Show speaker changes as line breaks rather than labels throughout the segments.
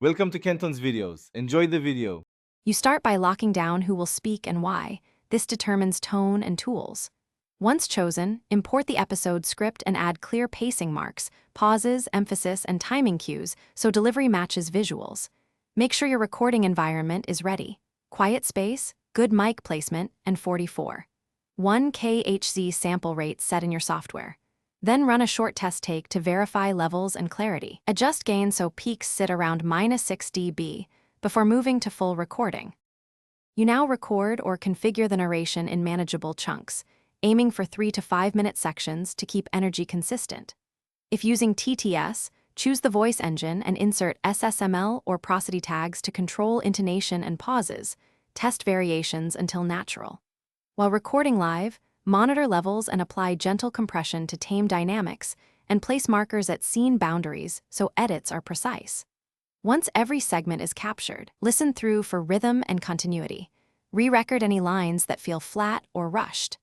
Welcome to Kenton's videos. Enjoy the video.
You start by locking down who will speak and why. This determines tone and tools. Once chosen, import the episode script and add clear pacing marks, pauses, emphasis, and timing cues so delivery matches visuals. Make sure your recording environment is ready. Quiet space, good mic placement, and 44. 1 kHz sample rate set in your software. Then run a short test take to verify levels and clarity. Adjust gain so peaks sit around -6 dB before moving to full recording. You now record or configure the narration in manageable chunks, aiming for 3 to 5 minute sections to keep energy consistent. If using TTS, choose the voice engine and insert SSML or prosody tags to control intonation and pauses. Test variations until natural. While recording live, monitor levels and apply gentle compression to tame dynamics, and place markers at scene boundaries so edits are precise. Once every segment is captured, listen through for rhythm and continuity. Re-record any lines that feel flat or rushed.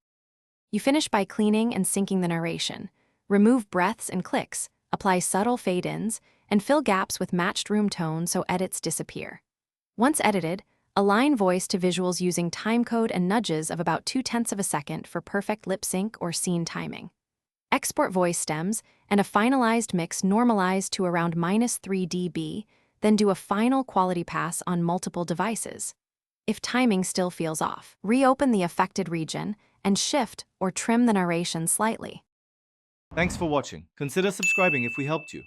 You finish by cleaning and syncing the narration. Remove breaths and clicks, apply subtle fade-ins, and fill gaps with matched room tone so edits disappear. Once edited, align voice to visuals using timecode and nudges of about 0.2 of a second for perfect lip sync or scene timing. Export voice stems and a finalized mix normalized to around -3 dB, then do a final quality pass on multiple devices. If timing still feels off, reopen the affected region and shift or trim the narration slightly.
Thanks for watching. Consider subscribing if we helped you.